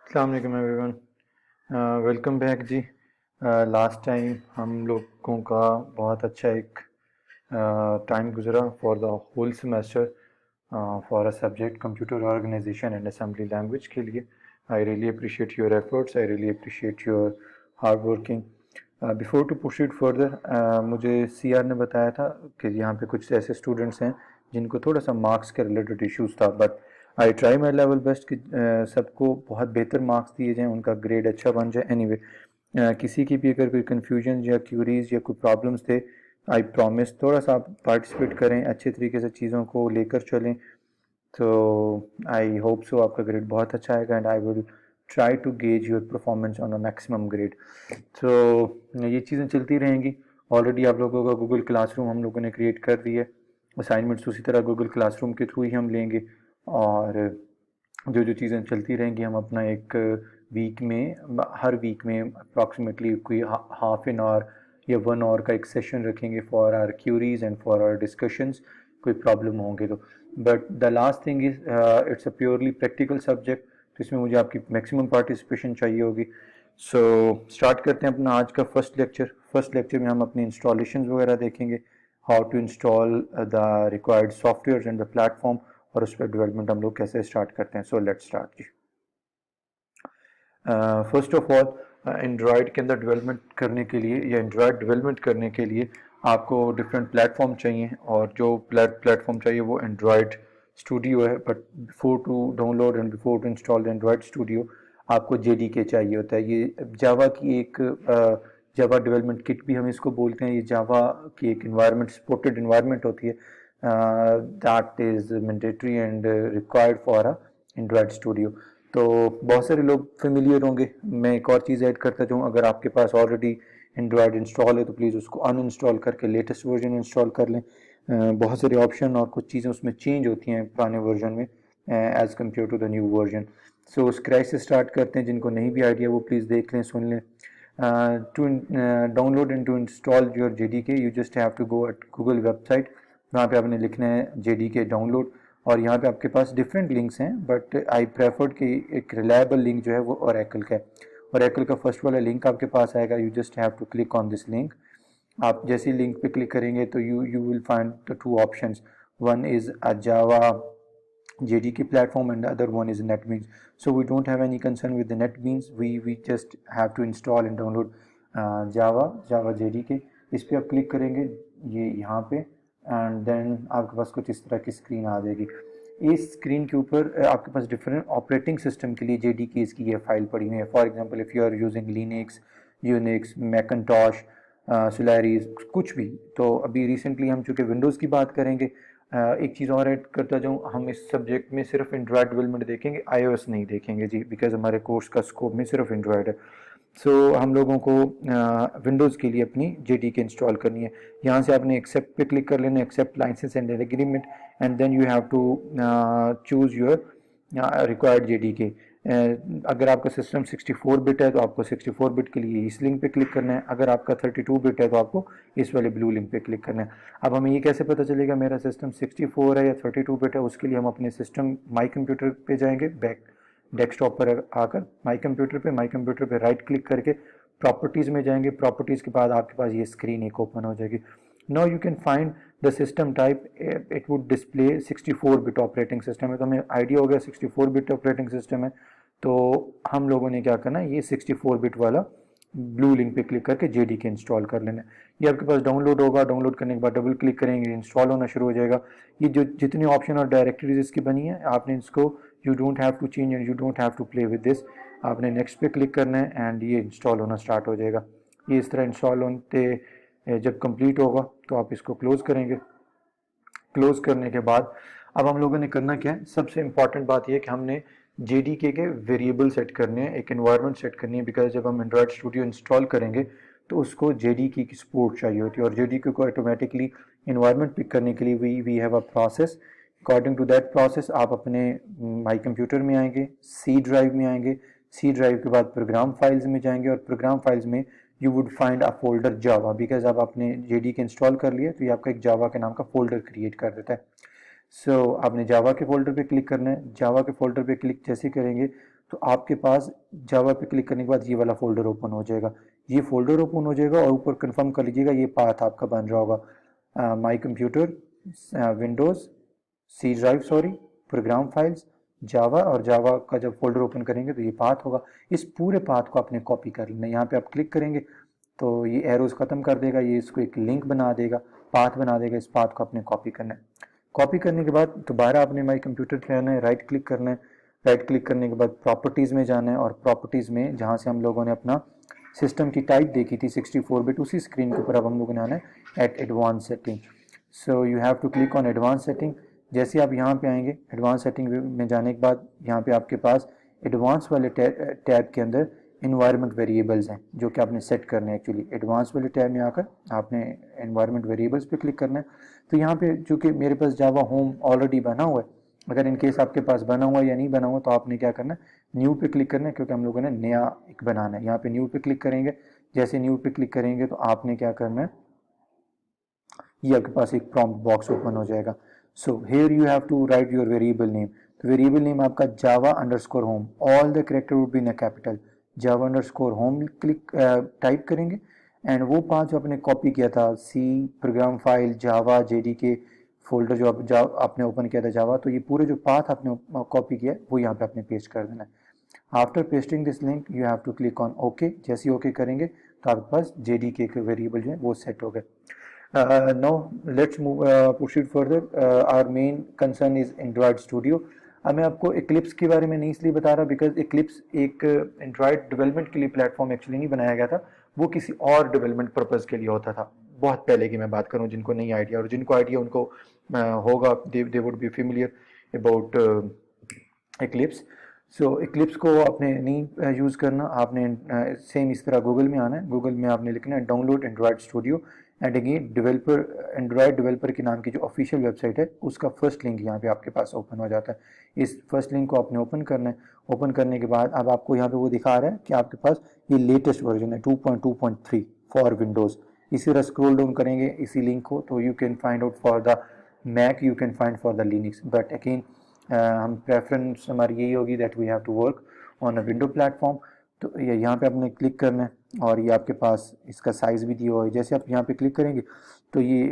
अस्सलाम वालेकुम everyone, welcome back जी। लास्ट टाइम हम लोगों का बहुत अच्छा एक टाइम गुजरा for the whole semester for a subject computer organization and assembly language के लिए। I really appreciate your efforts, I really appreciate your hard working. Before to proceed further, मुझे सीआर ने बताया था कि यहाँ पे कुछ ऐसे स्टूडेंट्स हैं जिनको थोड़ा सा मार्क्स के रिलेटेड इश्यूज था, but I try my level best कि सबको बहुत बेहतर मार्क्स दिए जाएँ, उनका ग्रेड अच्छा बन जाए। एनीवे, किसी की भी अगर कोई कन्फ्यूजन या क्यूरीज या कोई प्रॉब्लम्स थे, आई प्रॉमिस थोड़ा सा आप पार्टिसिपेट करें, अच्छे तरीके से चीज़ों को लेकर चलें। तो आई होप सो आपका ग्रेड बहुत अच्छा आएगा and I will try to gauge your performance on a maximum grade. तो ये चीज़ें चलती रहेंगी। ऑलरेडी आप लोगों का गूगल क्लासरूम हम लोगों ने क्रिएट कर दी है, असाइनमेंट्स उसी तरह गूगल क्लासरूम के थ्रू ही हम लेंगे, और जो जो चीज़ें चलती रहेंगी हम अपना एक वीक में, हर वीक में अप्रॉक्सीमेटली कोई हाफ एन आवर या 1 आवर का एक सेशन रखेंगे for our queries and for our discussions. कोई प्रॉब्लम होंगे तो, but the last thing is it's a purely practical subject, तो इसमें मुझे आपकी मैक्सिमम पार्टिसिपेशन चाहिए होगी। सो स्टार्ट करते हैं अपना आज का फर्स्ट लेक्चर में हम अपनी इंस्टॉलेशन वगैरह देखेंगे, how to install the required software and the platform, और उस पर डेवलपमेंट हम लोग कैसे स्टार्ट करते हैं। सो लेट्स स्टार्ट जी। फर्स्ट ऑफ ऑल, एंड्रॉयड के अंदर डेवलपमेंट करने के लिए या एंड्रॉयड डेवलपमेंट करने के लिए आपको डिफरेंट प्लेटफॉर्म चाहिए, और जो प्लेटफॉर्म चाहिए वो एंड्रॉयड स्टूडियो है। But before to download and before to install Android studio, आपको जेडीके चाहिए होता है। ये जावा की एक जावा डेवलपमेंट किट भी हम इसको बोलते हैं। ये जावा की एक इन्वायरमेंट, सपोर्टेड इन्वायरमेंट होती है, that is mandatory and required for a Android studio. तो बहुत सारे लोग फेमिलियर होंगे। मैं एक और चीज़ ऐड करता जाऊँ, अगर आपके पास ऑलरेडी एंड्रॉयड इंस्टॉल है तो प्लीज़ उसको अनइंस्टॉल करके लेटेस्ट वर्जन इंस्टॉल कर लें। बहुत सारे ऑप्शन और कुछ चीज़ें उसमें चेंज होती हैं पुराने वर्जन में as compare to the new version. So scratch से स्टार्ट करते हैं। जिनको नहीं भी आइडिया वो प्लीज़ देख लें, सुन लें। To download and to install your JDK, you just have to go at Google website. वहाँ पे आपने लिखना है JDK डाउनलोड, और यहाँ पे आपके पास डिफरेंट लिंक्स हैं, बट आई प्रेफर्ड कि एक रिलायबल लिंक जो है वो ओरेकल का है। ओरेकल का फर्स्ट वाला लिंक आपके पास आएगा, you just have to click on this link. आप जैसे लिंक पे क्लिक करेंगे तो you will find the two options, one is a Java JDK platform and the other one is NetBeans. So we don't have any concern with the NetBeans. We just have to install and download Java JDK. इस पर आप click करेंगे ये यहाँ पे, and then आपके पास कुछ इस तरह की स्क्रीन आ जाएगी। इस स्क्रीन के ऊपर आपके पास डिफरेंट ऑपरेटिंग सिस्टम के लिए JDK की ये फाइल पड़ी हुई है। For example, if you are using Linux, Unix, Macintosh, Solaris, कुछ भी। तो अभी रिसेंटली हम चूँकि विंडोज़ की बात करेंगे, एक चीज़ और ऐड करता जाऊँ, हम इस सब्जेक्ट में सिर्फ एंड्रॉयड डेवलपमेंट देखेंगे, iOS नहीं देखेंगे जी, बिकॉज हमारे कोर्स का स्कोप में सिर्फ एंड्रॉयड है। सो हम लोगों को विंडोज़ के लिए अपनी JDK इंस्टॉल करनी है। यहाँ से आपने एक्सेप्ट पे क्लिक कर लेना, accept license and agreement, and then you have to choose your required JDK। अगर आपका सिस्टम 64 बिट है तो आपको 64 बिट के लिए इस लिंक पे क्लिक करना है, अगर आपका 32 बिट है तो आपको इस वाले ब्लू लिंक पे क्लिक करना है। अब हमें ये कैसे पता चलेगा मेरा सिस्टम 64 है या 32 बिट है? उसके लिए हम अपने सिस्टम माई कंप्यूटर पे जाएंगे, बैक डेस्कटॉप पर आकर माई कंप्यूटर पे राइट क्लिक करके प्रॉपर्टीज़ में जाएंगे। प्रॉपर्टीज़ के बाद आपके पास ये स्क्रीन एक ओपन हो जाएगी। Now you can find the system type, it would display 64 bit operating system है, तो हमें आइडिया हो गया 64 बिट ऑपरेटिंग सिस्टम है। तो हम लोगों ने क्या करना है, ये 64 बिट वाला ब्लू लिंक पे क्लिक करके JDK इंस्टॉल कर लेना है। ये आपके पास डाउनलोड होगा, डाउनलोड करने के बाद डबल क्लिक करेंगे, इंस्टॉल होना शुरू हो जाएगा। ये जो जितनी ऑप्शन और डायरेक्टरीज इसकी बनी है, आपने इसको you don't have to change and you don't have to play with this. आपने नेक्स्ट पे क्लिक करना है एंड ये इंस्टॉल होना स्टार्ट हो जाएगा। ये इस तरह इंस्टॉल होते जब कंप्लीट होगा तो आप इसको क्लोज करेंगे। क्लोज करने के बाद अब हम लोगों ने करना क्या है, सबसे इंपॉर्टेंट बात यह है कि हमने JDK के वेरिएबल सेट करने हैं, एक एनवायरनमेंट सेट करनी है, बिकॉज जब हम एंड्रॉयड स्टूडियो इंस्टॉल करेंगे तो उसको JDK की सपोर्ट चाहिए होती है, और JDK को ऑटोमेटिकली एनवायरनमेंट पिक करने के लिए we have a process. According to that process आप अपने माई कंप्यूटर में आएंगे, सी ड्राइव में आएंगे, सी ड्राइव के बाद प्रोग्राम फाइल्स में जाएंगे, और प्रोग्राम फाइल्स में you would find a folder Java, because अब आपने JDK इंस्टॉल कर लिया तो ये आपका एक जावा के नाम का फोल्डर क्रिएट कर देता है। सो आपने जावा के फोल्डर पे क्लिक करना है। जावा के फोल्डर पे क्लिक जैसे करेंगे तो आपके पास जावा पे क्लिक करने के बाद ये वाला फोल्डर ओपन हो जाएगा, ये फोल्डर ओपन हो जाएगा और ऊपर कंफर्म कर लीजिएगा ये पाथ आपका बन रहा होगा, my computer, Windows, C drive sorry, program files, Java, और जावा का जब फोल्डर ओपन करेंगे तो ये पाथ होगा। इस पूरे पाथ को आपने कॉपी कर लेना है, यहाँ पे आप क्लिक करेंगे तो ये एरोज ख़त्म कर देगा, ये इसको एक लिंक बना देगा, पाथ बना देगा, इस पाथ को आपने कॉपी करना है। कॉपी करने के बाद दोबारा आपने माई कंप्यूटर पे आना है, राइट क्लिक करना है, राइट क्लिक करने के बाद प्रॉपर्टीज़ में जाना है, और प्रॉपर्टीज़ में जहाँ से हम लोगों ने अपना सिस्टम की टाइप देखी थी 64 बिट, उसी स्क्रीन के ऊपर अब हम लोगों ने आना है at advance setting. So you have to click on advance setting. जैसे आप यहाँ पे आएंगे एडवांस सेटिंग में जाने के बाद यहाँ पे आपके पास एडवांस वाले टैब के अंदर इन्वायरमेंट वेरिएबल्स हैं जो कि आपने सेट करने हैं। एक्चुअली एडवांस वाले टैब में आकर आपने इन्वायरमेंट वेरिएबल्स पे क्लिक करना है। तो यहाँ पे चूँकि मेरे पास जावा होम ऑलरेडी बना हुआ है, अगर इन केस आपके पास बना हुआ या नहीं बना हुआ तो आपने क्या करना है, न्यू पे क्लिक करना है, क्योंकि हम लोगों ने नया एक बनाना है। यहाँ पे न्यू पे क्लिक करेंगे, जैसे न्यू पे क्लिक करेंगे तो आपने क्या करना है, ये आपके पास एक प्रॉम्प्ट बॉक्स ओपन हो जाएगा। So here you have to write your variable name. तो वेरिएबल नेम आपका Java underscore home, all the character would be in a capital, Java underscore home click type करेंगे, एंड वो पांच जो आपने copy किया था, C, program file, Java, JDK folder जो आपने ओपन किया था जावा, तो ये पूरे जो पाथ आपने कॉपी किया वो यहाँ पे आपने पेस्ट कर देना है। After pasting this link you have to click on okay. जैसे ही ओके करेंगे तो आपके पास जेडीके के वेरिएबल जो है वो सेट हो गए। Now let's move proceed further. Our main concern is Android Studio. अब मैं आपको Eclipse के बारे में नहीं इसलिए बता रहा बिकॉज Eclipse एक Android डेवलपमेंट के लिए प्लेटफॉर्म एक्चुअली नहीं बनाया गया था, वो किसी और डेवलपमेंट पर्पज़ के लिए होता था। बहुत पहले की मैं बात करूँ, जिनको नहीं आइडिया, और जिनको आइडिया उनको होगा, they would be familiar about Eclipse। So Eclipse को आपने नहीं यूज़ करना, आपने सेम इस तरह गूगल में आना है, गूगल में आपने लिखना है download Android studio, and again developer, Android developer के नाम की जो ऑफिशियल वेबसाइट है उसका फर्स्ट लिंक यहाँ पे आपके पास ओपन हो जाता है। इस फर्स्ट लिंक को आपने ओपन करना है। ओपन करने के बाद अब आपको यहाँ पे वो दिखा रहा है कि आपके पास ये लेटेस्ट वर्जन है 2.2.3 फॉर विंडोज़। इसी तरह स्क्रॉल डाउन करेंगे इसी लिंक को तो you can find out for the Mac, you can find for the Linux, but again हम प्रेफरेंस हमारी यही होगी that we have to work on a window platform. तो ये यहाँ पे आपने क्लिक करना है, और ये आपके पास इसका साइज़ भी दिया हुआ है। जैसे आप यहाँ पे क्लिक करेंगे तो ये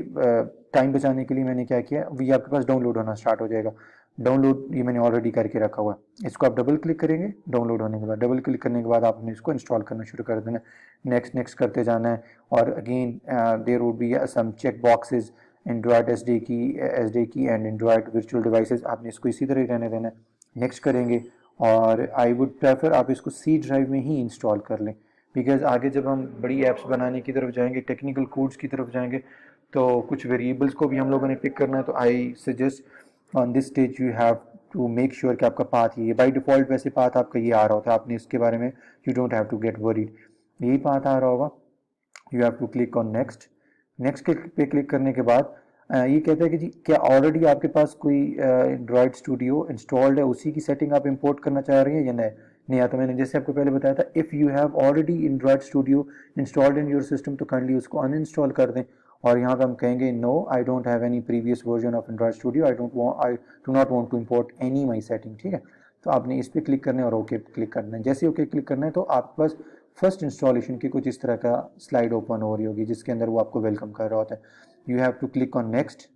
टाइम बचाने के लिए मैंने क्या किया, ये आपके पास डाउनलोड होना स्टार्ट हो जाएगा। डाउनलोड ये मैंने ऑलरेडी करके रखा हुआ है, इसको आप डबल क्लिक करेंगे, डाउनलोड होने के बाद डबल क्लिक करने के बाद आपने इसको इंस्टॉल करना शुरू कर देना है। नेक्स्ट नेक्स्ट करते जाना है, और again there would be some check boxes, Android SD K and Android virtual devices, आपने इसको इसी तरह ही रहने देना है। नेक्स्ट करेंगे, और आई वुड प्रेफर आप इसको सी ड्राइव में ही इंस्टॉल कर लें, बिकॉज आगे जब हम बड़ी ऐप्स बनाने की तरफ जाएंगे, टेक्निकल कोड्स की तरफ जाएंगे, तो कुछ वेरिएबल्स को भी हम लोगों ने पिक करना है। तो I suggest on this stage you have to make sure कि आपका पाथ ये बाई डिफ़ॉल्ट वैसे पाथ आपका ये आ रहा होता है, आपने इसके बारे में you don't have to get worried, यही पाथ आ रहा होगा। You have to click on next. Next पे क्लिक करने के बाद ये कहता है कि जी क्या ऑलरेडी आपके पास कोई एंड्रॉयड स्टूडियो इंस्टॉल्ड है, उसी की सेटिंग आप इंपोर्ट करना चाह रहे हैं या नहीं। नहीं आता, मैंने जैसे आपको पहले बताया था, if you have already Android studio installed in your system तो काइंडली उसको अनइंस्टॉल कर दें, और यहाँ पे हम कहेंगे no I don't have any previous version of Android studio, I do not want to import any my setting. ठीक है, तो आपने इस पर क्लिक करना है और ओके क्लिक करना है। जैसे ओके क्लिक करना है तो आपके पास फर्स्ट इंस्टॉलेशन की कुछ इस तरह का स्लाइड ओपन हो रही होगी जिसके अंदर वो आपको वेलकम कर रहा होता है। You have to click on next.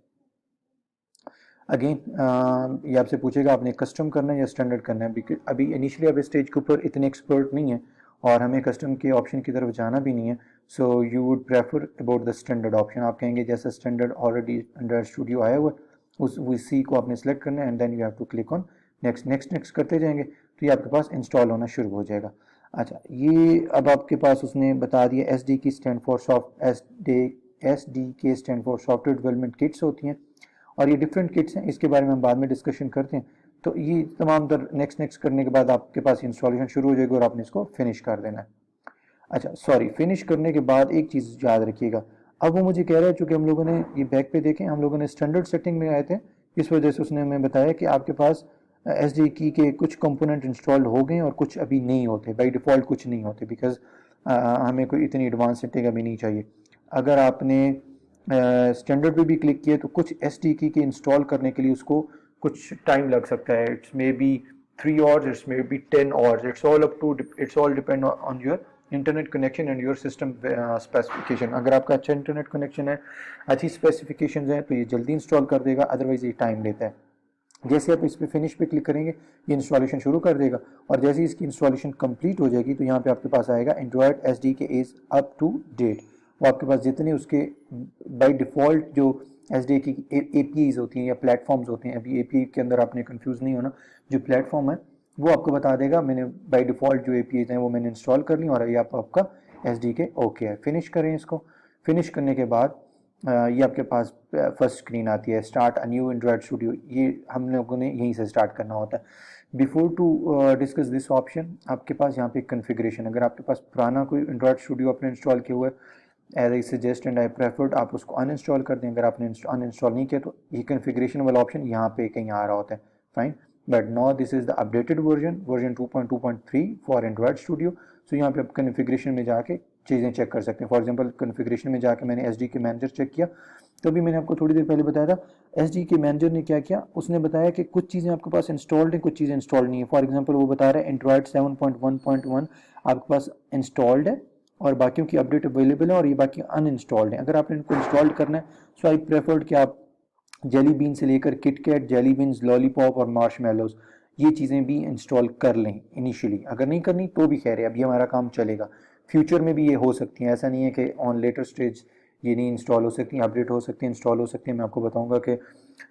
Again ये आपसे पूछेगा आपने कस्टम करना है या स्टैंडर्ड करना है, बिकॉज अभी इनिशियली अब स्टेज के ऊपर इतने एक्सपर्ट नहीं है और हमें कस्टम के ऑप्शन की तरफ जाना भी नहीं है। So you would prefer about the standard option. आप कहेंगे जैसा स्टैंडर्ड ऑलरेडी एंड्रॉयड स्टूडियो आया हुआ उस उसी को आपने सेलेक्ट करना है, and then you have to click on next. Next next करते जाएंगे तो ये आपके पास इंस्टॉल होना शुरू हो जाएगा। अच्छा, ये अब आपके पास उसने बता दिया S D K stand for S D K stand for software development kits होती हैं, और ये डिफरेंट किट्स हैं, इसके बारे में हम बाद में डिस्कशन करते हैं। तो ये तमाम तर नेक्स्ट नेक्स्ट करने के बाद आपके पास इंस्टॉलेशन शुरू हो जाएगी और आपने इसको फिनिश कर देना है। अच्छा सॉरी, फिनिश करने के बाद एक चीज़ याद रखिएगा, अब वो मुझे कह रहा है चूँकि हम लोगों ने ये बैक पे देखें, हम लोगों ने स्टैंडर्ड सेटिंग में आए थे, इस वजह से उसने हमें बताया कि आपके पास एस डी की के कुछ कंपोनेंट इंस्टॉल हो गए और कुछ अभी नहीं होते, बाई डिफ़ॉल्ट कुछ नहीं होते, बिकॉज हमें कोई इतनी एडवांस सेटिंग अभी नहीं चाहिए। अगर आपने स्टैंडर्ड पे भी क्लिक किए तो कुछ एस टी की के इंस्टॉल करने के लिए उसको कुछ टाइम लग सकता है, it's may be 3 hours, it may be 10 hours. It's all depend on your internet connection and your system specification. अगर आपका अच्छा इंटरनेट कनेक्शन है, अच्छी स्पेसिफिकेशन है, तो ये जल्दी इंस्टॉल कर देगा, अदरवाइज ये टाइम लेता है. जैसे आप इस पर फिनिश पे क्लिक करेंगे ये इंस्टॉलेशन शुरू कर देगा, और जैसे ही इसकी इंस्टॉलेशन कंप्लीट हो जाएगी तो यहाँ पे आपके पास आएगा Android SDK is up to date. वो आपके पास जितने उसके बाय डिफ़ॉल्ट जो SDK की APIs होती हैं या प्लेटफॉर्म्स होते हैं, अभी API के अंदर आपने कंफ्यूज नहीं होना, जो प्लेटफॉर्म है वो आपको बता देगा मैंने बाय डिफ़ॉल्ट जो APIs हैं वो मैंने इंस्टॉल कर ली और ये आपका SDK ओके है. फिनिश करें इसको. फिनिश करने के बाद ये आपके पास फर्स्ट स्क्रीन आती है, start a new Android studio. ये हम लोगों ने यहीं से स्टार्ट करना होता है. Before to discuss this option, आपके पास यहाँ पे कन्फिग्रेशन, अगर आपके पास पुराना कोई एंड्रॉयड स्टूडियो आपने इंस्टॉल किया हुआ है, as I suggest and I preferred आप उसको अनइंस्टॉल कर दें. अगर आपने अनइंस्टॉल नहीं किया तो ये कन्फिग्रेशन वाला ऑप्शन यहाँ पे कहीं आ रहा होता है. Fine, but now this is the updated version 2.2.3 for Android Studio. So यहाँ पे आप कन्फिग्रेशन में जाके चीज़ें चेक कर सकते हैं. फॉर एग्जांपल कन्फिग्रेशन में जाके मैंने SDK मैनेजर चेक किया, तो भी मैंने आपको थोड़ी देर पहले बताया था SDK मैनेजर ने क्या किया, उसने बताया कि कुछ चीज़ें आपके पास इंस्टॉल्ड हैं, कुछ चीज़ें इंस्टॉल्ड नहीं है. फॉर एग्जांपल वो बता रहा है एंड्रॉयड 7.1.1 आपके पास इंस्टॉल्ड है और बाकियों की अपडेट अवेलेबल है और ये बाकी अनइंस्टॉल्ड है. अगर आपने इनको इंस्टॉल्ड करना है सो आई प्रेफर्ड कि आप जेली बीन से लेकर किटकैट, जेली बीन्स, लॉलीपॉप और मार्शमेलोज ये चीज़ें भी इंस्टॉल कर लें इनिशियली. अगर नहीं करनी तो भी खैर है, अभी हमारा काम चलेगा. फ्यूचर में भी ये हो सकती हैं, ऐसा नहीं है कि ऑन लेटर स्टेज ये नहीं इंस्टॉल हो सकती, अपडेट हो सकती है, इंस्टॉल हो सकती है. मैं आपको बताऊंगा कि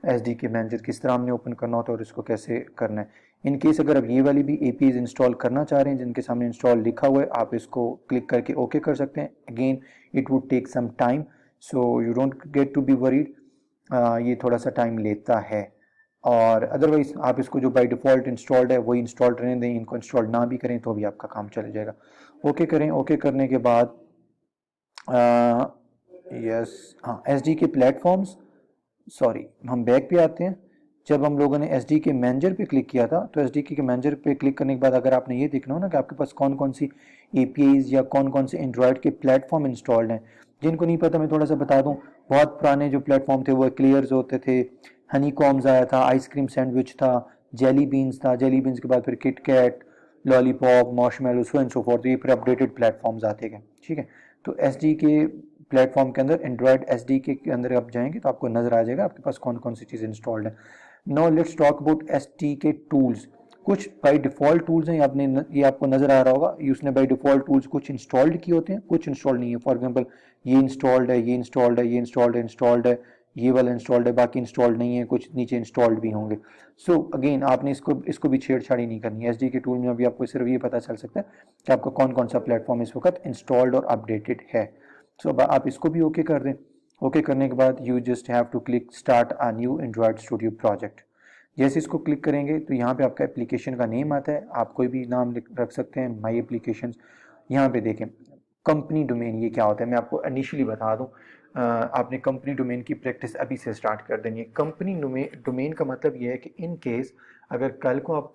SDK मैनेजर किस तरह हमने ओपन करना होता है और इसको कैसे करना है. इन केस अगर आप ये वाली भी APIs इंस्टॉल करना चाह रहे हैं जिनके सामने इंस्टॉल लिखा हुआ है, आप इसको क्लिक करके ओके कर सकते हैं. Again it would take some time, so you don't get to be worried. ये थोड़ा सा टाइम लेता है. और अदरवाइज आप इसको जो बाय डिफ़ॉल्ट इंस्टॉल्ड है वही इंस्टॉल्ड रहने दें, इनको इंस्टॉल ना भी करें तो भी आपका काम चल जाएगा. ओके करें. ओके करने के बाद यस, हाँ, SDK प्लेटफॉर्म्स, सॉरी हम बैक पे आते हैं. जब हम लोगों ने SDK मैनेजर पे क्लिक किया था तो SDK के मैनेजर पे क्लिक करने के बाद अगर आपने ये देखना हो ना कि आपके पास कौन कौन सी APIs या कौन कौन से एंड्रॉयड के प्लेटफॉर्म इंस्टॉल्ड हैं. जिनको नहीं पता मैं थोड़ा सा बता दूं, बहुत पुराने जो प्लेटफॉर्म थे वो एक्लेयर्स होते थे, हनी कॉम्स आया था, आइसक्रीम सैंडविच था, जेली बीन्स था, जेली बीन्स के बाद फिर KitKat, lollipop, marshmallow, so and so forth. ये फिर अपडेटेड प्लेटफॉर्म्स आते गए. ठीक है, तो SDK प्लेटफॉर्म के अंदर एंड्रॉयड SDK के अंदर आप जाएंगे तो आपको नजर आ जाएगा आपके पास कौन कौन सी चीज़ें इंस्टॉल्ड है. Now let's talk about SDK tools. कुछ बाय डिफ़ॉल्ट टूल्स हैं, आपने ये आपको नजर आ रहा होगा, ये उसने बाय डिफ़ॉल्ट टूल्स कुछ इंस्टॉल्ड किए होते हैं, कुछ इंस्टॉल्ड नहीं है. फॉर एग्जांपल ये इंस्टॉल्ड है, ये इंस्टॉल्ड है, ये इंस्टॉल्ड है, ये वाला इंस्टॉल्ड है, बाकी इंस्टॉल्ड नहीं है, कुछ नीचे इंस्टॉल्ड भी होंगे. सो अगेन आपने इसको भी छेड़छाड़ी नहीं करनी है. SDK टूल में अभी आपको सिर्फ ये पता चल सकता है कि आपका कौन कौन सा प्लेटफॉर्म इस वक्त इंस्टॉल्ड और अपडेटेड है. सो आप इसको भी ओके कर दें. ओके करने के बाद you just have to click start a new Android studio project. जैसे इसको क्लिक करेंगे तो यहाँ पे आपका एप्लीकेशन का नेम आता है, आप कोई भी नाम रख सकते हैं, माई एप्लीकेशन. यहाँ पे देखें कंपनी डोमेन ये क्या होता है, मैं आपको इनिशियली बता दूं. आपने कंपनी डोमेन की प्रैक्टिस अभी से स्टार्ट कर देनी है. कंपनी डोमेन का मतलब ये है कि इन केस अगर कल को आप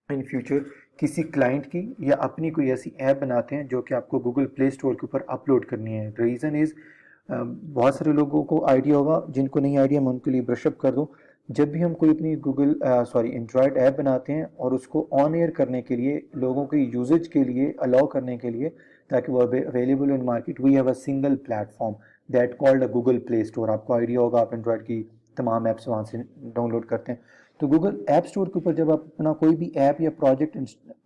इन फ्यूचर किसी क्लाइंट की या अपनी कोई ऐसी ऐप बनाते हैं जो कि आपको गूगल प्ले स्टोर के ऊपर अपलोड करनी है. रीज़न इज़ बहुत सारे लोगों को आइडिया होगा, जिनको नहीं आइडिया मैं उनके लिए ब्रशअप कर दूं. जब भी हम कोई अपनी एंड्रॉयड ऐप बनाते हैं और उसको ऑन एयर करने के लिए, लोगों के यूजेज के लिए अलाउ करने के लिए, ताकि वो available in market, we have a single platform that called a Google Play Store. आपको आइडिया होगा, आप एंड्रॉयड की तमाम ऐप्स वहाँ से डाउनलोड करते हैं. तो गूगल ऐप स्टोर के ऊपर जब आप अपना कोई भी ऐप या प्रोजेक्ट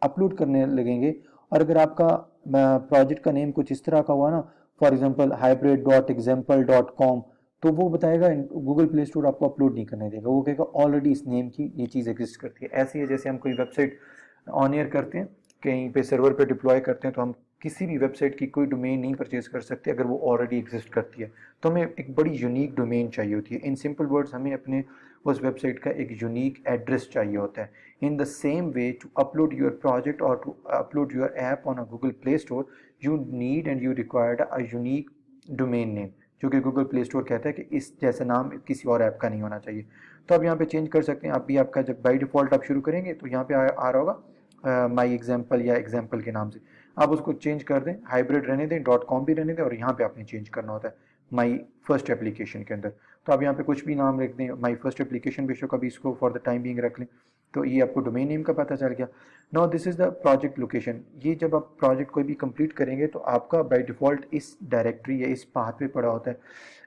अपलोड करने लगेंगे, और अगर आपका प्रोजेक्ट का नेम कुछ इस तरह का हुआ ना, फॉर एग्जांपल hybrid.example.com, तो वो बताएगा गूगल प्ले स्टोर आपको अपलोड नहीं करने देगा. वो कहेगा ऑलरेडी इस नेम की ये चीज़ एग्जिस्ट करती है. ऐसे ही है जैसे हम कोई वेबसाइट ऑन एयर करते हैं, कहीं पे सर्वर पे डिप्लॉय करते हैं, तो हम किसी भी वेबसाइट की कोई डोमेन नहीं परचेज कर सकते अगर वो ऑलरेडी एग्जिस्ट करती है. तो हमें एक बड़ी यूनिक डोमेन चाहिए होती है. इन सिंपल वर्ड्स, हमें अपने उस वेबसाइट का एक यूनिक एड्रेस चाहिए होता है. In the same way, to upload your project or to upload your app on a Google Play Store, you need and you required a unique domain name, जो कि गूगल प्ले स्टोर कहता है कि इस जैसा नाम किसी और ऐप का नहीं होना चाहिए. तो आप यहाँ पे चेंज कर सकते हैं. आप भी आपका जब बाई डिफ़ॉल्ट आप शुरू करेंगे तो यहाँ पे आ रहा होगा माई एग्जाम्पल या एग्जाम्पल के नाम से. आप उसको चेंज कर दें, हाइब्रिड रहने दें, .com भी रहने दें, और यहाँ पे आपने चेंज करना होता है माई फर्स्ट एप्लीकेशन के अंदर. तो आप यहाँ पे कुछ भी नाम रख दें, माई फर्स्ट एप्लीकेशन बेशक अभी इसको फॉर द टाइम बीइंग रख लें. तो ये आपको डोमेन नेम का पता चल गया। Now this is the project location. ये जब आप प्रोजेक्ट कोई भी कंप्लीट करेंगे तो आपका बाय डिफ़ॉल्ट इस डायरेक्टरी या इस पाथ पे पड़ा होता है।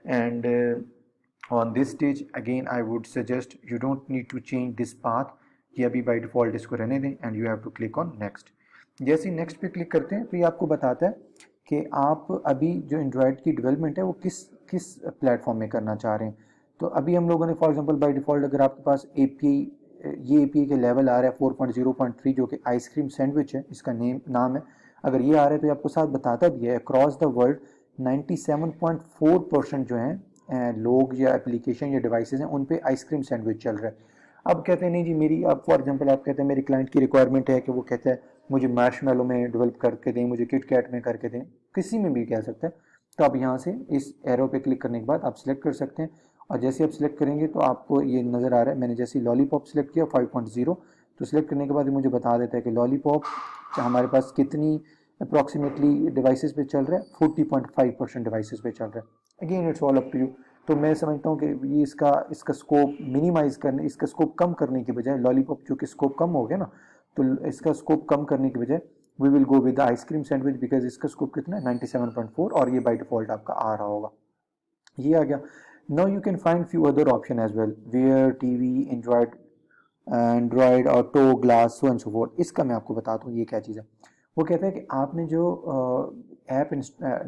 And on this stage again I would suggest you don't need to change this path, ये अभी बाय डिफ़ॉल्ट इसको रहने दें and you have to click on next. जैसे ही नेक्स्ट पे क्लिक करते हैं तो ये आपको बताता है कि आप अभी जो एंड्रॉयड की डेवलपमेंट है वो किस किस प्लेटफॉर्म में करना चाह रहे हैं। तो अभी हम लोगों ने फॉर एग्जांपल बाय डिफ़ॉल्ट अगर आपके पास ये एपीआई के लेवल आ रहा है 4.0.3 जो कि आइसक्रीम सैंडविच है, इसका नाम है, अगर ये आ रहा है तो ये आपको साथ बताता भी है अक्रॉस द वर्ल्ड 97.4% जो हैं लोग या एप्लीकेशन या डिवाइसेस हैं उन पे आइसक्रीम सैंडविच चल रहा है। अब कहते हैं नहीं जी मेरी, अब फॉर एग्जांपल आप कहते हैं मेरे क्लाइंट की रिक्वायरमेंट है कि वो कहता है मुझे मार्शमैलो में डेवलप करके दें, मुझे किट कैट में करके दें, किसी में भी कह सकते हैं। तो आप यहाँ से इस एरो पे क्लिक करने के बाद आप सिलेक्ट कर सकते हैं और जैसे आप सिलेक्ट करेंगे तो आपको ये नज़र आ रहा है, मैंने जैसे लॉलीपॉप सिलेक्ट किया 5.0 तो सिलेक्ट करने के बाद मुझे बता देता है कि लॉलीपॉप हमारे पास कितनी अप्रॉक्सीमेटली डिवाइसेस पे चल रहा है, 40.5% डिवाइसेस पे चल रहा है। Again it's all up to you. तो मैं समझता हूँ कि ये इसका स्कोप मिनिमाइज करने, इसका स्कोप कम करने के बजाय, लॉलीपॉप जो कि स्कोप कम हो गया ना, तो इसका स्कोप कम करने के बजाय we will go with the ice cream sandwich because इसका स्कोप कितना है 97.4 और ये बाय डिफॉल्ट आपका आ रहा होगा। ये आ गया। Now you can find few other option as well, where TV Android auto glass so and so forth. इसका मैं आपको बताता हूँ ये क्या चीज़ है। वो कहता है कि आपने जो ऐप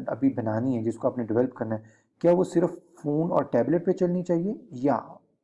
अभी बनानी है जिसको आपने डेवलप करना है, क्या वो सिर्फ फ़ोन और टैबलेट पे चलनी चाहिए या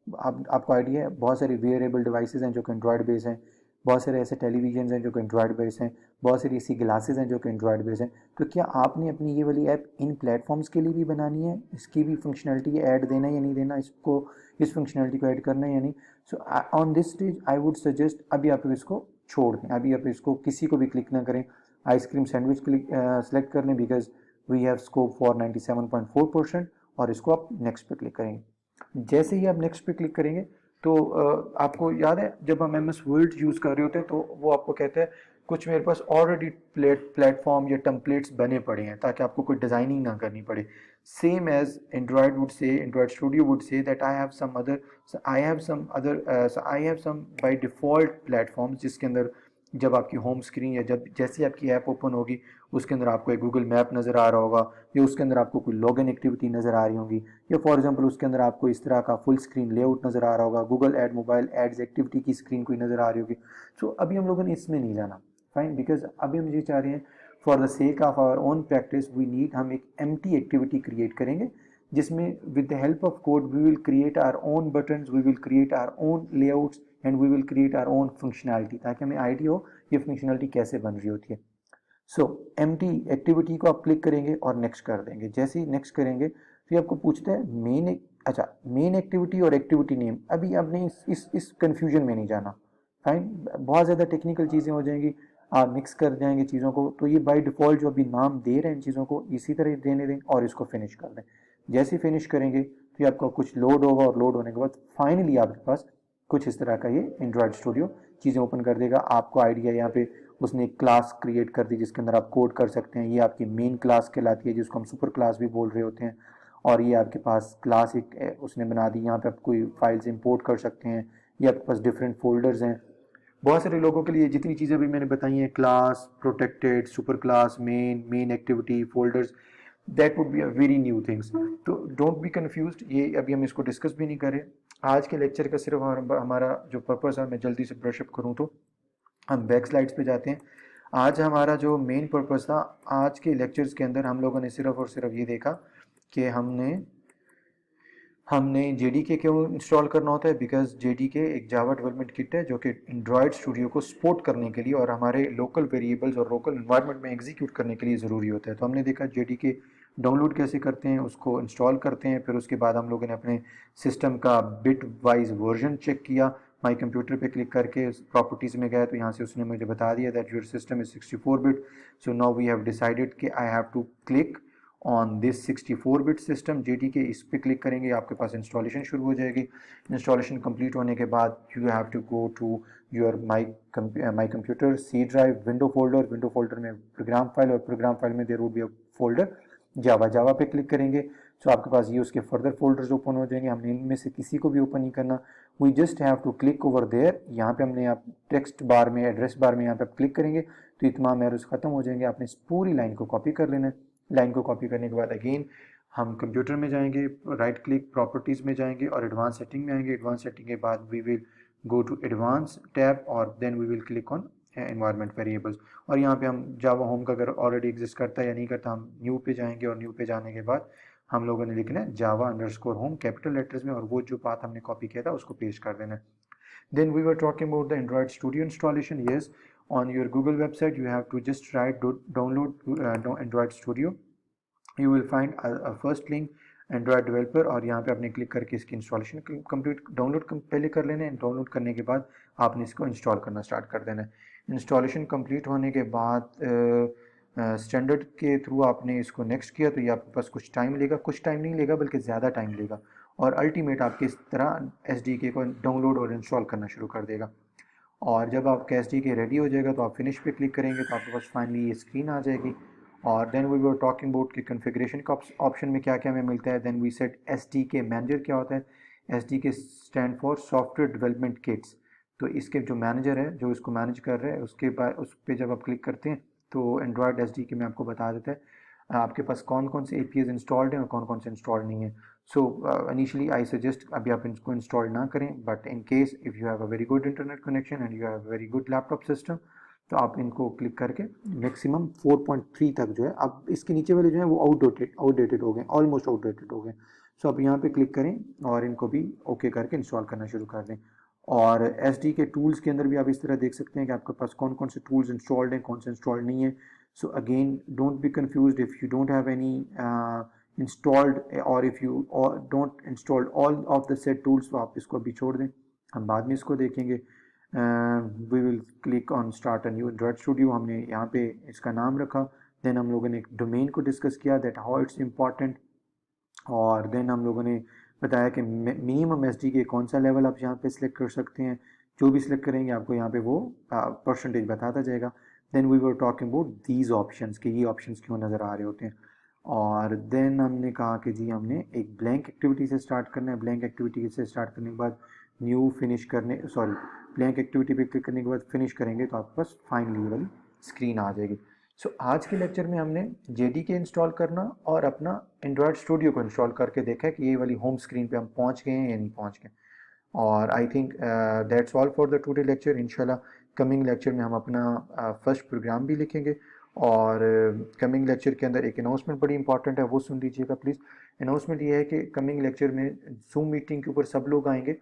आपको आइडिया है बहुत सारी वेयरेबल डिवाइसेस हैं जो कि एंड्रॉयड बेस हैं, बहुत सारे ऐसे टेलीविजन हैं जो कि एंड्रॉयड बेस हैं, बहुत सारी ऐसी ग्लासेस हैं जो कि एंड्रॉयड बेस हैं। तो क्या आपने अपनी ये वाली ऐप इन प्लेटफॉर्म्स के लिए भी बनानी है, इसकी भी फंक्शनलिटी ऐड देना है या नहीं देना, इसको इस फंक्शनलिटी को ऐड करना है या नहीं। So on this stage I would suggest अभी आप इसको छोड़ दें, अभी आप इसको किसी को भी क्लिक ना करें, आइसक्रीम सैंडविच क्लिक सेलेक्ट करने because we have scope for 97.4% और इसको आप नेक्स्ट पे क्लिक करेंगे। जैसे ही आप नेक्स्ट पे क्लिक करेंगे तो आपको याद है जब हम एम एस वर्ड यूज़ कर रहे होते हैं तो वो आपको कहता है कुछ मेरे पास ऑलरेडी प्लेटफॉर्म या टेम्पलेट्स बने पड़े हैं ताकि आपको कोई डिज़ाइनिंग ना करनी पड़े। Same as Android would say, Android studio would say that I have some by default platforms जिसके अंदर जब आपकी होम स्क्रीन या जब जैसे आपकी ऐप ओपन होगी उसके अंदर आपको एक गूगल मैप नज़र आ रहा होगा या उसके अंदर आपको कोई लॉगिन एक्टिविटी नज़र आ रही होगी या फॉर एग्जांपल उसके अंदर आपको इस तरह का फुल स्क्रीन लेआउट नज़र आ रहा होगा, Google ad mobile ads activity की स्क्रीन कोई नज़र आ रही होगी। सो अभी हम लोगों ने इसमें नहीं जाना, फाइन, बिकॉज अभी हम ये चाह रहे हैं for the sake of our own practice we need, हम एक एम्प्टी एक्टिविटी क्रिएट करेंगे जिसमें with the help of code we will create our own buttons, we will create our own layouts and we will create our own functionality ताकि हमें idea हो ये functionality कैसे बन रही होती है। सो एम्प्टी एक्टिविटी को आप क्लिक करेंगे और नेक्स्ट कर देंगे। जैसे ही नेक्स्ट करेंगे तो ये आपको पूछता है मेन एक्टिविटी और एक्टिविटी नेम। अभी आपने इस कंफ्यूजन में नहीं जाना, फाइन, बहुत ज़्यादा टेक्निकल चीज़ें हो जाएंगी, आप मिक्स कर जाएंगे चीज़ों को। तो ये बाय डिफ़ॉल्ट जो अभी नाम दे रहे हैं इन चीज़ों को इसी तरह देने दें और इसको फिनिश कर दें। जैसे ही फिनिश करेंगे तो ये आपका कुछ लोड होगा और लोड होने के बाद फाइनली आपके पास कुछ इस तरह का ये एंड्रॉयड स्टूडियो चीज़ें ओपन कर देगा। आपको आइडिया यहाँ पे उसने एक क्लास क्रिएट कर दी जिसके अंदर आप कोड कर सकते हैं, ये आपकी मेन क्लास कहलाती है जिसको हम सुपर क्लास भी बोल रहे होते हैं। और ये आपके पास क्लास एक उसने बना दी, यहाँ पे आप कोई फाइल्स इंपोर्ट कर सकते हैं, ये आपके पास डिफरेंट फोल्डर्स हैं। बहुत सारे लोगों के लिए जितनी चीज़ें अभी मैंने बताई हैं, class, protected, super class, main activity, folders, that would be a very new things. तो डोंट बी कन्फ्यूज्ड, ये अभी हम इसको डिस्कस भी नहीं करें। आज के लेक्चर का सिर्फ हमारा जो पर्पस है, मैं जल्दी से ब्रशअप करूँ तो हम बैक स्लाइड्स पे जाते हैं। आज हमारा जो मेन पर्पस था आज के लेक्चर्स के अंदर हम लोगों ने सिर्फ और सिर्फ ये देखा कि हमने JDK क्यों इंस्टॉल करना होता है, बिकॉज JDK एक जावा डेवलपमेंट किट है जो कि एंड्रॉयड स्टूडियो को सपोर्ट करने के लिए और हमारे लोकल वेरिएबल्स और लोकल इन्वायरमेंट में एग्जीक्यूट करने के लिए ज़रूरी होता है। तो हमने देखा JDK डाउनलोड कैसे करते हैं, उसको इंस्टॉल करते हैं, फिर उसके बाद हम लोगों ने अपने सिस्टम का बिट वाइज वर्जन चेक किया। माई कंप्यूटर पे क्लिक करके प्रॉपर्टीज़ में गए तो यहाँ से उसने मुझे बता दिया that your system is 64 bit. So now we have decided कि I have to click on this 64 bit system JDK। इस पर क्लिक करेंगे आपके पास इंस्टॉलेशन शुरू हो जाएगी। इंस्टॉलेशन कंप्लीट होने के बाद you have to go to your my computer C drive, window folder में प्रोग्राम फाइल और प्रोग्राम फाइल में there would be a folder Java पे क्लिक करेंगे। सो आपके पास ये उसके फर्दर फोल्डर्स ओपन हो जाएंगे। हमने इनमें से किसी को भी ओपन नहीं करना, we just have to click over there. यहाँ पे हमने आप टेक्स्ट बार में, एड्रेस बार में यहाँ पे आप क्लिक करेंगे तो ये तमाम एरर्स खत्म हो जाएंगे। आपने इस पूरी लाइन को कॉपी कर लेना है। लाइन को कॉपी करने के बाद अगेन हम कंप्यूटर में जाएंगे, राइट क्लिक, प्रॉपर्टीज़ में जाएंगे और एडवांस सेटिंग में आएंगे। एडवांस सेटिंग के बाद we will go to advance tab और then we will click on environment variables. और यहाँ पे हम जावा होम का अगर ऑलरेडी एग्जिस्ट करता है या नहीं करता, हम न्यू पे जाएंगे और न्यू पे जाने के बाद हम लोगों ने लिखना है जावा अंडरस्कोर होम कैपिटल लेटर्स में, और वो जो पाथ हमने कॉपी किया था उसको पेस्ट कर देना है। Then we were talking about the Android Studio installation. Yes, on your Google website you have to just write download Android Studio. You will find a first link Android developer और यहाँ पे आपने click करके इसकी installation complete download पहले कर लेना है। डाउनलोड करने के बाद आपने इसको इंस्टॉल करना स्टार्ट कर देना है। इंस्टॉलेशन कंप्लीट होने के बाद स्टैंडर्ड के थ्रू आपने इसको नेक्स्ट किया तो ये आपके पास कुछ टाइम लेगा, कुछ टाइम नहीं लेगा बल्कि ज़्यादा टाइम लेगा, और अल्टीमेट आपके इस तरह SDK को डाउनलोड और इंस्टॉल करना शुरू कर देगा। और जब आपका SDK रेडी हो जाएगा तो आप फिनिश पे क्लिक करेंगे तो आपके पास फाइनली ये स्क्रीन आ जाएगी। और then we were talking about कि कॉन्फ़िगरेशन का ऑप्शन में क्या क्या हमें मिलता है। Then we set SDK manager क्या होता है। SDK stand for software development kits. तो इसके जो मैनेजर है, जो इसको मैनेज कर रहे हैं, उसके बाद उस पर जब आप क्लिक करते हैं तो एंड्रॉयड SDK में आपको बता देता है आपके पास कौन कौन से APIs इंस्टॉल्ड हैं और कौन कौन से इंस्टॉल्ड नहीं है। सो इनिशियली आई सजेस्ट अभी आप इनको इंस्टॉल ना करें, but in case if you have a very good internet connection and you have a very good laptop system तो आप इनको क्लिक करके मैक्सिमम 4.3 तक जो है, अब इसके नीचे वाले जो है वो आउटडेटेड हो गए, ऑलमोस्ट आउटडेटेड हो गए। सो आप यहाँ पे क्लिक करें और इनको भी ओके करके इंस्टॉल करना शुरू कर दें। और SDK टूल्स के अंदर भी आप इस तरह देख सकते हैं कि आपके पास कौन कौन से टूल्स इंस्टॉल्ड हैं, कौन से इंस्टॉल्ड नहीं है। So again don't be confused if you don't have any installed or if you don't installed all of the set tools तो आप इसको अभी छोड़ दें, हम बाद में इसको देखेंगे। We will click on start a new Android studio, हमने यहाँ पे इसका नाम रखा। देन हम लोगों ने एक डोमेन को डिस्कस किया दैट हाउ इट्स इम्पॉर्टेंट, और देन हम लोगों ने बताया कि मिनिमम SDK कौन सा लेवल आप यहाँ पे सिलेक्ट कर सकते हैं। जो भी सिलेक्ट करेंगे आपको यहाँ पे वो परसेंटेज बताता जाएगा। Then we were talking about these options कि ये ऑप्शंस क्यों नज़र आ रहे होते हैं। और देन हमने कहा कि जी हमने एक ब्लैंक एक्टिविटी से स्टार्ट करना है। ब्लैंक एक्टिविटी से स्टार्ट करने के बाद न्यू फिनिश करने सॉरी ब्लैंक एक्टिविटी पे क्लिक करने के बाद फिनिश करेंगे तो आपके पास फाइनली वाली स्क्रीन आ जाएगी। सो आज के लेक्चर में हमने JDK इंस्टॉल करना और अपना एंड्रॉयड स्टूडियो को इंस्टॉल करके देखा है कि ये वाली होम स्क्रीन पे हम पहुंच गए हैं या नहीं पहुंच गए। और I think that's all for the today lecture. इंशाल्लाह कमिंग लेक्चर में हम अपना फर्स्ट प्रोग्राम भी लिखेंगे, और कमिंग लेक्चर के अंदर एक अनाउंसमेंट बड़ी इंपॉर्टेंट है, वो सुन लीजिएगा प्लीज़। अनाउंसमेंट ये है कि कमिंग लेक्चर में जूम मीटिंग के ऊपर सब लोग आएंगे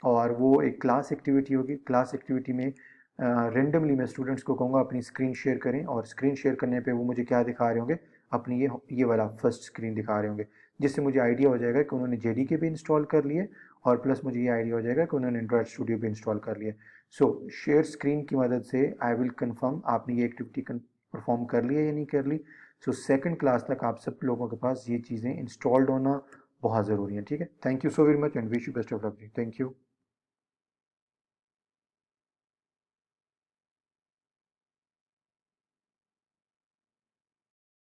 और वो एक क्लास एक्टिविटी होगी। क्लास एक्टिविटी में रेंडमली मैं स्टूडेंट्स को कहूँगा अपनी स्क्रीन शेयर करें, और स्क्रीन शेयर करने पे वो मुझे क्या दिखा रहे होंगे, अपनी ये वाला फर्स्ट स्क्रीन दिखा रहे होंगे, जिससे मुझे आइडिया हो जाएगा कि उन्होंने JDK भी इंस्टॉल कर लिए और प्लस मुझे ये आइडिया हो जाएगा कि उन्होंने एंड्रॉयड स्टूडियो भी इंस्टॉल कर लिया। सो शेयर स्क्रीन की मदद से आई विल कन्फर्म आपने ये एक्टिविटी परफॉर्म कर लिया या नहीं कर ली। सो सेकंड क्लास तक आप सब लोगों के पास ये चीज़ें इंस्टॉल्ड होना बहुत ज़रूरी है। ठीक है, thank you so very much and wish you best of luck. Thank you.